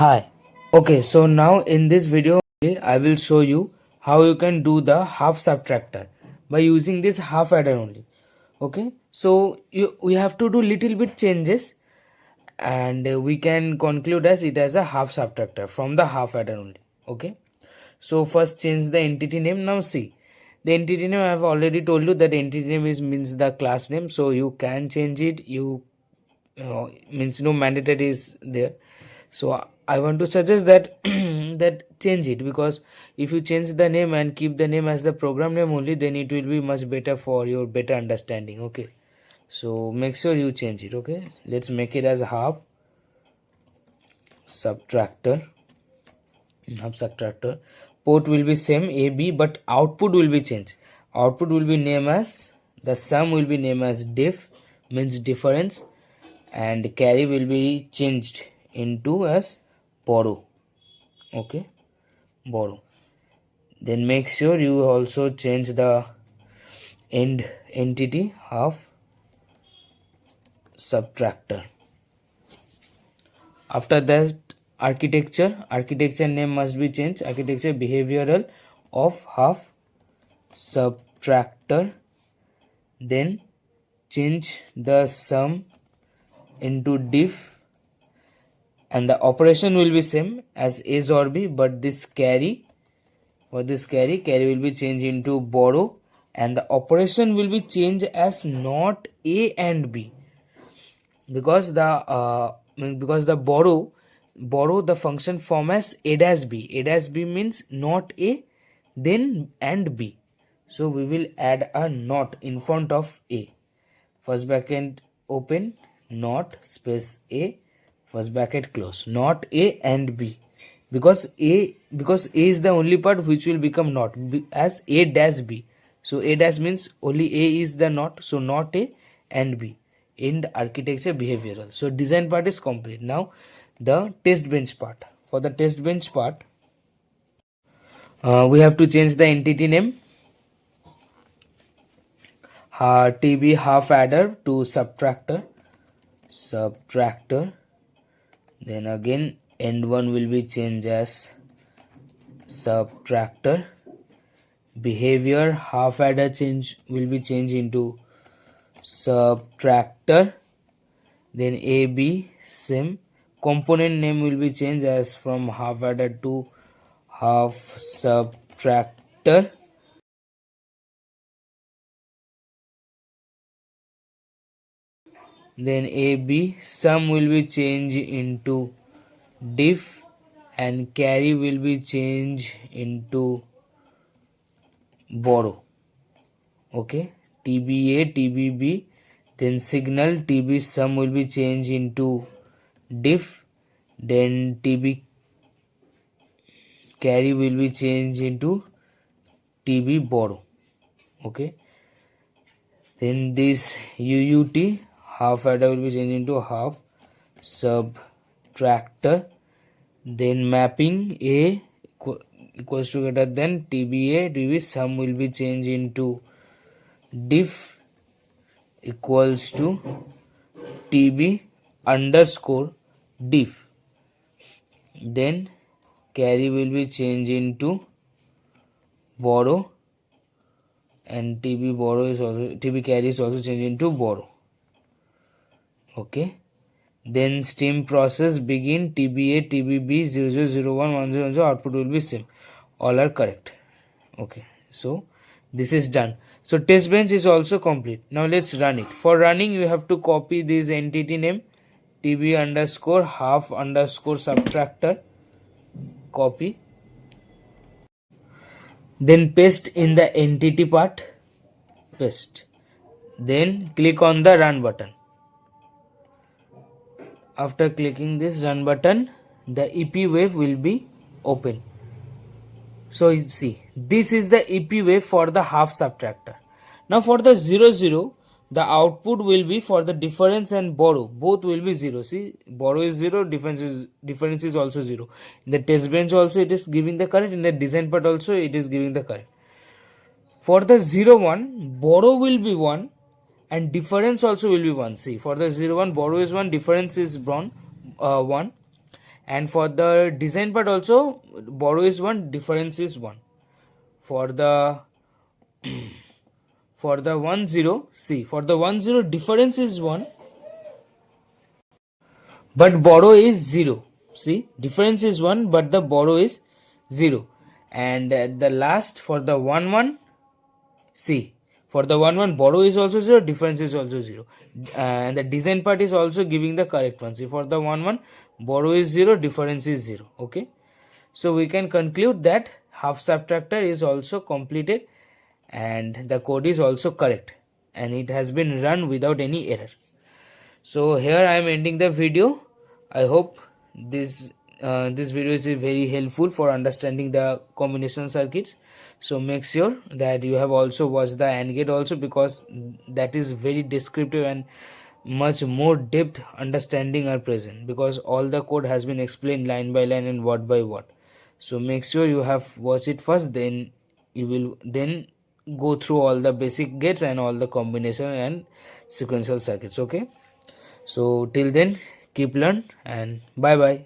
Hi. Okay, so now in this video I will show you how you can do the half subtractor by using this half adder only. Okay, so we have to do little bit changes and we can conclude as it as a half subtractor from the half adder only. Okay, so first change the entity name. Now see, the entity name I have already told you that entity name is means the class name, so you can change it. You means no mandatory is there, so I want to suggest that that change it, because if you change the name and keep the name as the program name only, then it will be much better for your better understanding. Okay, so make sure you change it. Okay, let's make it as half subtractor. Port will be same AB, but output will be changed. Output will be named as, the sum will be named as diff, means difference, and carry will be changed into as borrow. Okay, borrow. Then make sure you also change the end entity half subtractor. After that, architecture name must be changed. Architecture behavioral of half subtractor. Then change the sum into diff, and the operation will be same as A or B, but this carry, for this carry will be changed into borrow, and the operation will be changed as not A and B, because the borrow the function form as A dash B. A dash B means not A then and B, so we will add a not in front of A. First bracket open, not space A, first bracket close, not A and B, because A is the only part which will become not as A dash B. So A dash means only A is the not, so not A and B in the architecture behavioral. So design part is complete. Now the test bench part. For the test bench part, we have to change the entity name TB half adder to subtractor. Then again end one will be changed as subtractor. Behavior half adder change will be changed into subtractor. Then AB same. Component name will be changed as from half adder to half subtractor. Then AB sum will be changed into diff, and carry will be changed into borrow. Okay, TBA, TBB, then signal TB sum will be changed into diff, then TB carry will be changed into TB borrow. Okay, then this UUT half adder will be changed into half subtractor. Then mapping A equals to greater than TBA, TB sum will be changed into diff equals to TB underscore diff. Then carry will be changed into borrow, and TB carry is also changed into borrow. Okay, then steam process begin TBA, TBB 0001 1010, output will be same. All are correct. Okay, so this is done. So test bench is also complete. Now let's run it. For running, you have to copy this entity name TB underscore half underscore subtractor. Copy. Then paste in the entity part. Paste. Then click on the run button. After clicking this run button, the EP wave will be open. So you see, this is the EP wave for the half subtractor. Now for the 0, the output will be for the difference and borrow. Both will be 0. See, borrow is 0, difference is also 0. In the test bench also it is giving the current. In the design part also it is giving the current. For the 1, borrow will be 1 and difference also will be 1. See, for the 1, borrow is 1, difference is 1, And for the design part also, borrow is 1, difference is 1. For the for the 1 0, see, for the 1 0 difference is 1, but borrow is 0. See, difference is 1 but the borrow is 0. And the last, for the 1 1, see, for the 1 1 borrow is also 0, difference is also 0, and the design part is also giving the correct one. See, for the 1 1 borrow is 0, difference is 0. Okay, so we can conclude that half subtractor is also completed and the code is also correct and it has been run without any error. So here I am ending the video. I hope this video is very helpful for understanding the combination circuits. So make sure that you have also watched the AND gate also, because that is very descriptive and much more depth understanding are present, because all the code has been explained line by line and word by word. So make sure you have watched it first, then you will then go through all the basic gates and all the combination and sequential circuits. Okay, so till then, keep learn and bye bye.